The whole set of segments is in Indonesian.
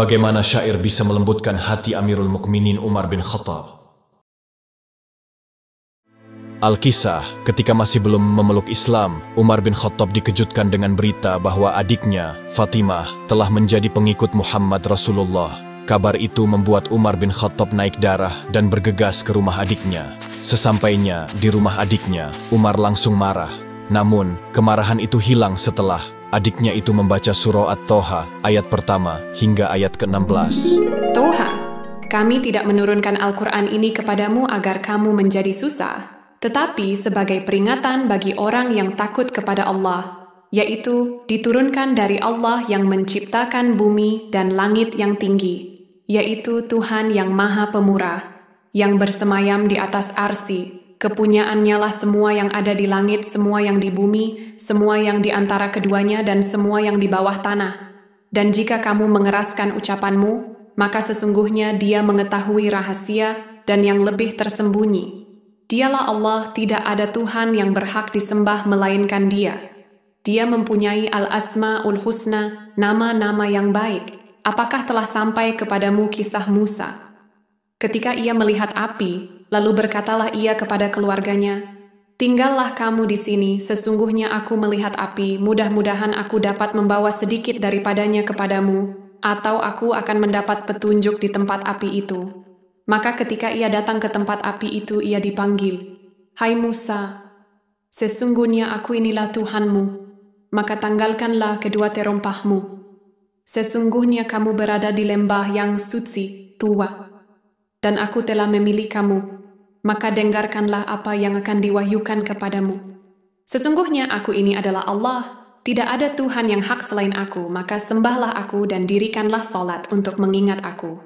Bagaimana syair bisa melembutkan hati Amirul Mukminin Umar bin Khattab? Al-Kisah, ketika masih belum memeluk Islam, Umar bin Khattab dikejutkan dengan berita bahwa adiknya, Fatimah, telah menjadi pengikut Muhammad Rasulullah. Kabar itu membuat Umar bin Khattab naik darah dan bergegas ke rumah adiknya. Sesampainya di rumah adiknya, Umar langsung marah. Namun, kemarahan itu hilang setelah adiknya itu membaca surah At-Toha, ayat pertama hingga ayat ke-16. Toha, kami tidak menurunkan Al-Quran ini kepadamu agar kamu menjadi susah, tetapi sebagai peringatan bagi orang yang takut kepada Allah, yaitu diturunkan dari Allah yang menciptakan bumi dan langit yang tinggi, yaitu Tuhan yang Maha Pemurah, yang bersemayam di atas arsy. Kepunyaannya lah semua yang ada di langit, semua yang di bumi, semua yang di antara keduanya, dan semua yang di bawah tanah. Dan jika kamu mengeraskan ucapanmu, maka sesungguhnya Dia mengetahui rahasia dan yang lebih tersembunyi. Dialah Allah, tidak ada Tuhan yang berhak disembah melainkan Dia. Dia mempunyai Al-Asma'ul Husna, nama-nama yang baik. Apakah telah sampai kepadamu kisah Musa? Ketika ia melihat api, lalu berkatalah ia kepada keluarganya, "Tinggallah kamu di sini, sesungguhnya aku melihat api, mudah-mudahan aku dapat membawa sedikit daripadanya kepadamu, atau aku akan mendapat petunjuk di tempat api itu." Maka ketika ia datang ke tempat api itu, ia dipanggil, "Hai Musa, sesungguhnya aku inilah Tuhanmu, maka tanggalkanlah kedua terompahmu. Sesungguhnya kamu berada di lembah yang suci, tua. Dan aku telah memilih kamu, maka dengarkanlah apa yang akan diwahyukan kepadamu. Sesungguhnya aku ini adalah Allah, tidak ada Tuhan yang hak selain aku, maka sembahlah aku dan dirikanlah solat untuk mengingat aku.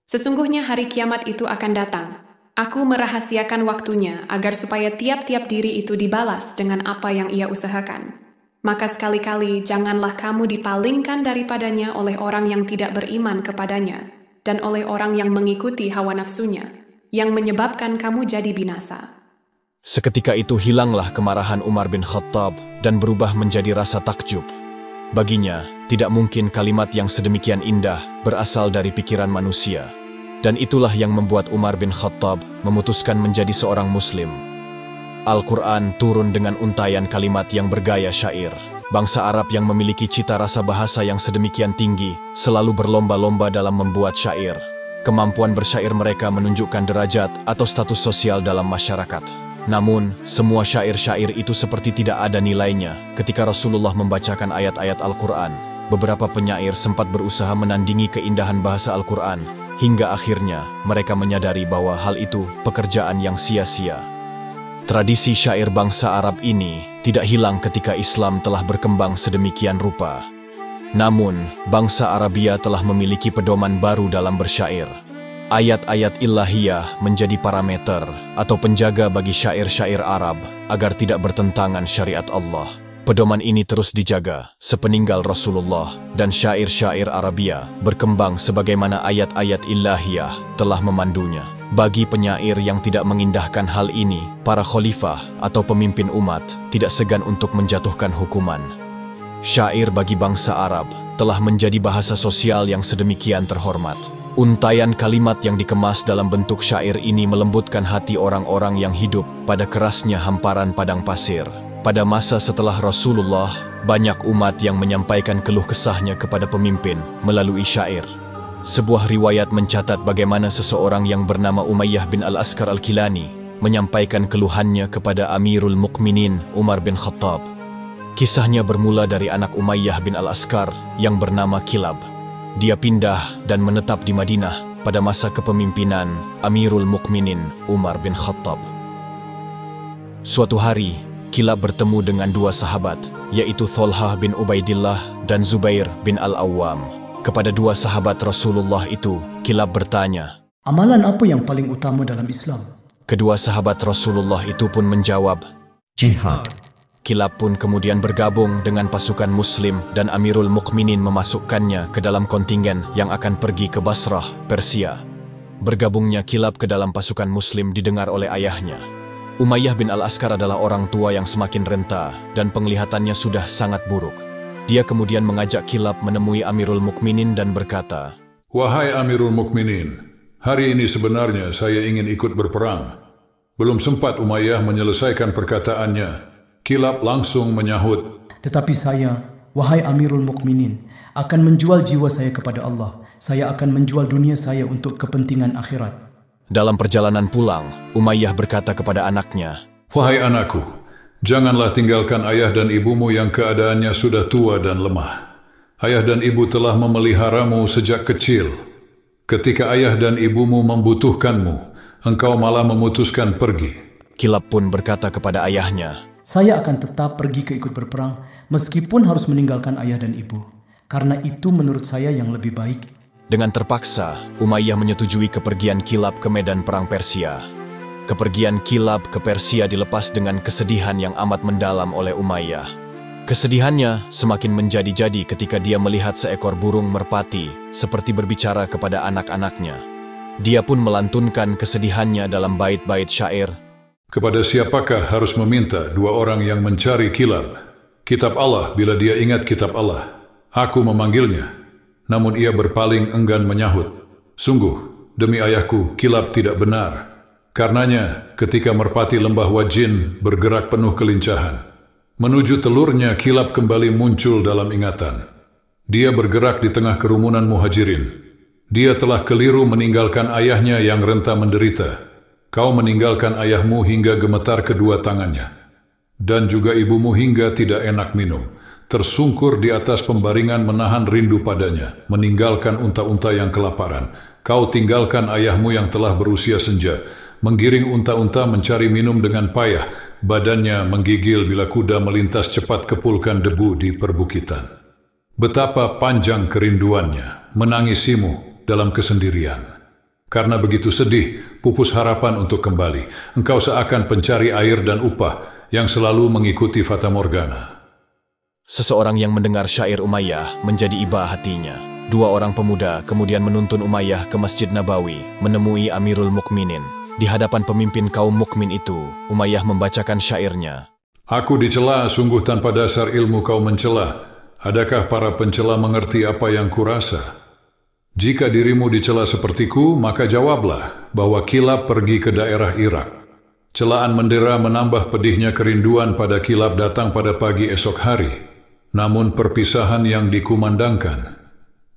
Sesungguhnya hari kiamat itu akan datang. Aku merahasiakan waktunya agar supaya tiap-tiap diri itu dibalas dengan apa yang ia usahakan. Maka sekali-kali janganlah kamu dipalingkan daripadanya oleh orang yang tidak beriman kepadanya, dan oleh orang yang mengikuti hawa nafsunya, yang menyebabkan kamu jadi binasa." Seketika itu hilanglah kemarahan Umar bin Khattab dan berubah menjadi rasa takjub. Baginya, tidak mungkin kalimat yang sedemikian indah berasal dari pikiran manusia. Dan itulah yang membuat Umar bin Khattab memutuskan menjadi seorang muslim. Al-Quran turun dengan untayan kalimat yang bergaya syair. Bangsa Arab yang memiliki cita rasa bahasa yang sedemikian tinggi selalu berlomba-lomba dalam membuat syair. Kemampuan bersyair mereka menunjukkan derajat atau status sosial dalam masyarakat. Namun, semua syair-syair itu seperti tidak ada nilainya ketika Rasulullah membacakan ayat-ayat Al-Quran. Beberapa penyair sempat berusaha menandingi keindahan bahasa Al-Quran, hingga akhirnya mereka menyadari bahwa hal itu pekerjaan yang sia-sia. Tradisi syair bangsa Arab ini tidak hilang ketika Islam telah berkembang sedemikian rupa. Namun, bangsa Arabia telah memiliki pedoman baru dalam bersyair. Ayat-ayat ilahiyah menjadi parameter atau penjaga bagi syair-syair Arab agar tidak bertentangan syariat Allah. Pedoman ini terus dijaga sepeninggal Rasulullah, dan syair-syair Arabia berkembang sebagaimana ayat-ayat ilahiyah telah memandunya. Bagi penyair yang tidak mengindahkan hal ini, para khalifah atau pemimpin umat tidak segan untuk menjatuhkan hukuman. Syair bagi bangsa Arab telah menjadi bahasa sosial yang sedemikian terhormat. Untayan kalimat yang dikemas dalam bentuk syair ini melembutkan hati orang-orang yang hidup pada kerasnya hamparan padang pasir. Pada masa setelah Rasulullah, banyak umat yang menyampaikan keluh kesahnya kepada pemimpin melalui syair. Sebuah riwayat mencatat bagaimana seseorang yang bernama Umayyah bin Al-Askar Al-Kilani menyampaikan keluhannya kepada Amirul Mukminin Umar bin Khattab. Kisahnya bermula dari anak Umayyah bin Al-Askar yang bernama Kilab. Dia pindah dan menetap di Madinah pada masa kepemimpinan Amirul Mukminin Umar bin Khattab. Suatu hari, Kilab bertemu dengan dua sahabat, yaitu Tholhah bin Ubaidillah dan Zubair bin Al-Awwam. Kepada dua sahabat Rasulullah itu, Kilab bertanya, "Amalan apa yang paling utama dalam Islam?" Kedua sahabat Rasulullah itu pun menjawab, "Jihad." Kilab pun kemudian bergabung dengan pasukan Muslim dan Amirul Mukminin memasukkannya ke dalam kontingen yang akan pergi ke Basrah, Persia. Bergabungnya Kilab ke dalam pasukan Muslim didengar oleh ayahnya. Umayyah bin Al-Askar adalah orang tua yang semakin renta dan penglihatannya sudah sangat buruk. Dia kemudian mengajak Kilab menemui Amirul Mukminin dan berkata, "Wahai Amirul Mukminin, hari ini sebenarnya saya ingin ikut berperang." Belum sempat Umayyah menyelesaikan perkataannya, Kilab langsung menyahut, Tetapi saya, wahai Amirul Mukminin, akan menjual jiwa saya kepada Allah. Saya akan menjual dunia saya untuk kepentingan akhirat. Dalam perjalanan pulang, Umayyah berkata kepada anaknya, "Wahai anakku, janganlah tinggalkan ayah dan ibumu yang keadaannya sudah tua dan lemah. Ayah dan ibu telah memeliharamu sejak kecil. Ketika ayah dan ibumu membutuhkanmu, engkau malah memutuskan pergi." Kilab pun berkata kepada ayahnya, Saya akan tetap pergi ke ikut berperang meskipun harus meninggalkan ayah dan ibu. Karena itu menurut saya yang lebih baik. Dengan terpaksa, Umayyah menyetujui kepergian Kilab ke medan perang Persia. Kepergian Kilab ke Persia dilepas dengan kesedihan yang amat mendalam oleh Umayyah. Kesedihannya semakin menjadi-jadi ketika dia melihat seekor burung merpati seperti berbicara kepada anak-anaknya. Dia pun melantunkan kesedihannya dalam bait-bait syair. Kepada siapakah harus meminta dua orang yang mencari Kilab? Kitab Allah bila dia ingat kitab Allah. Aku memanggilnya, namun ia berpaling enggan menyahut. Sungguh, demi ayahku, Kilab tidak benar. Karenanya, ketika merpati lembah Wajin bergerak penuh kelincahan, menuju telurnya Kilab kembali muncul dalam ingatan. Dia bergerak di tengah kerumunan muhajirin. Dia telah keliru meninggalkan ayahnya yang renta menderita. Kau meninggalkan ayahmu hingga gemetar kedua tangannya, dan juga ibumu hingga tidak enak minum, tersungkur di atas pembaringan menahan rindu padanya, meninggalkan unta-unta yang kelaparan. Kau tinggalkan ayahmu yang telah berusia senja, menggiring unta-unta mencari minum dengan payah, badannya menggigil bila kuda melintas cepat kepulkan debu di perbukitan. Betapa panjang kerinduannya, menangisimu dalam kesendirian. Karena begitu sedih, pupus harapan untuk kembali. Engkau seakan pencari air dan upah yang selalu mengikuti fata morgana. Seseorang yang mendengar syair Umayyah menjadi iba hatinya. Dua orang pemuda kemudian menuntun Umayyah ke Masjid Nabawi, menemui Amirul Mukminin. Di hadapan pemimpin kaum mukmin itu, Umayyah membacakan syairnya. Aku dicela, sungguh tanpa dasar ilmu kau mencela. Adakah para pencela mengerti apa yang kurasa? Jika dirimu dicela sepertiku, maka jawablah bahwa Kilab pergi ke daerah Irak. Celaan mendera menambah pedihnya kerinduan pada Kilab datang pada pagi esok hari. Namun perpisahan yang dikumandangkan.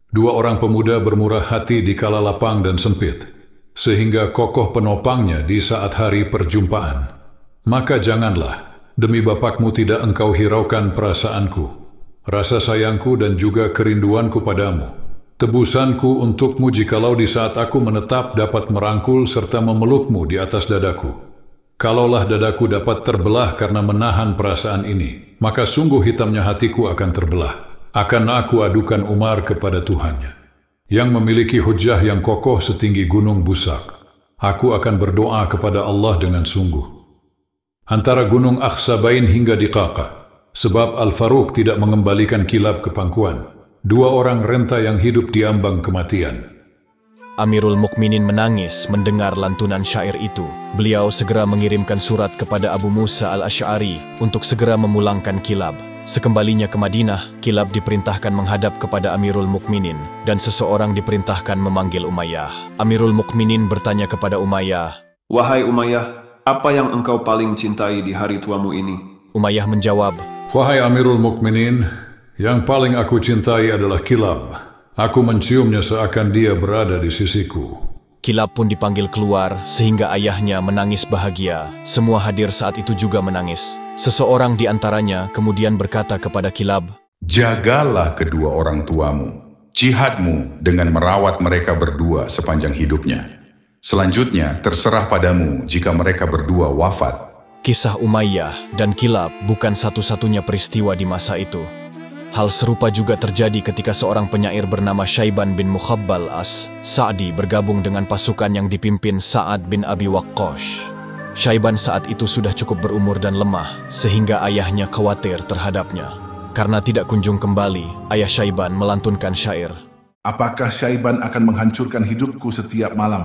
Dua orang pemuda bermurah hati di kala lapang dan sempit, sehingga kokoh penopangnya di saat hari perjumpaan. Maka janganlah, demi bapakmu tidak engkau hiraukan perasaanku, rasa sayangku dan juga kerinduanku padamu. Tebusanku untukmu jikalau di saat aku menetap dapat merangkul serta memelukmu di atas dadaku. Kalaulah dadaku dapat terbelah karena menahan perasaan ini, maka sungguh hitamnya hatiku akan terbelah. Akan aku adukan Umar kepada Tuhannya, yang memiliki hujah yang kokoh setinggi gunung Busak. Aku akan berdoa kepada Allah dengan sungguh. Antara gunung Akhsabain hingga di Qaqa, sebab Al-Faruq tidak mengembalikan Kilab ke pangkuan. Dua orang renta yang hidup di ambang kematian. Amirul Mukminin menangis mendengar lantunan syair itu. Beliau segera mengirimkan surat kepada Abu Musa al-Asy'ari untuk segera memulangkan Kilab. Sekembalinya ke Madinah, Kilab diperintahkan menghadap kepada Amirul Mukminin dan seseorang diperintahkan memanggil Umayyah. Amirul Mukminin bertanya kepada Umayyah, "Wahai Umayyah, apa yang engkau paling cintai di hari tuamu ini?" Umayyah menjawab, "Wahai Amirul Mukminin, yang paling aku cintai adalah Kilab. Aku menciumnya seakan dia berada di sisiku." Kilab pun dipanggil keluar sehingga ayahnya menangis bahagia. Semua hadir saat itu juga menangis. Seseorang di antaranya kemudian berkata kepada Kilab, "Jagalah kedua orang tuamu, jihadmu dengan merawat mereka berdua sepanjang hidupnya. Selanjutnya terserah padamu jika mereka berdua wafat." Kisah Umayyah dan Kilab bukan satu-satunya peristiwa di masa itu. Hal serupa juga terjadi ketika seorang penyair bernama Syaiban bin Mukhabbal as-Sa'di bergabung dengan pasukan yang dipimpin Sa'ad bin Abi Waqqash. Syaiban saat itu sudah cukup berumur dan lemah, sehingga ayahnya khawatir terhadapnya. Karena tidak kunjung kembali, ayah Syaiban melantunkan syair. "Apakah Syaiban akan menghancurkan hidupku setiap malam?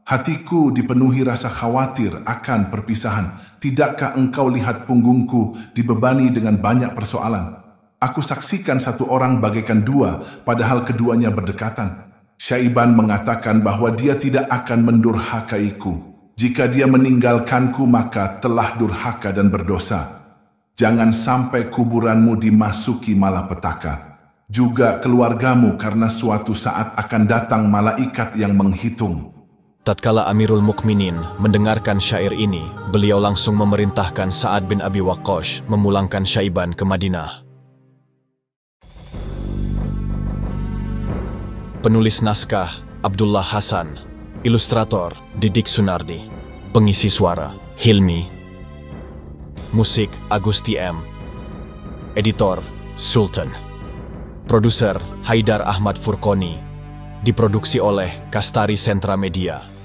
Hatiku dipenuhi rasa khawatir akan perpisahan. Tidakkah engkau lihat punggungku dibebani dengan banyak persoalan? Aku saksikan satu orang bagaikan dua, padahal keduanya berdekatan. Syaiban mengatakan bahwa dia tidak akan mendurhakaiku. Jika dia meninggalkanku, maka telah durhaka dan berdosa. Jangan sampai kuburanmu dimasuki malapetaka. Juga keluargamu, karena suatu saat akan datang malaikat yang menghitung. Tatkala Amirul Mukminin mendengarkan syair ini, beliau langsung memerintahkan Sa'ad bin Abi Waqqas memulangkan Syaiban ke Madinah. Penulis naskah Abdullah Hasan, ilustrator Didik Sunardi, pengisi suara Hilmi, musik Agusti M, editor Sultan, produser Haidar Ahmad Furqoni, diproduksi oleh Kastari Sentra Media.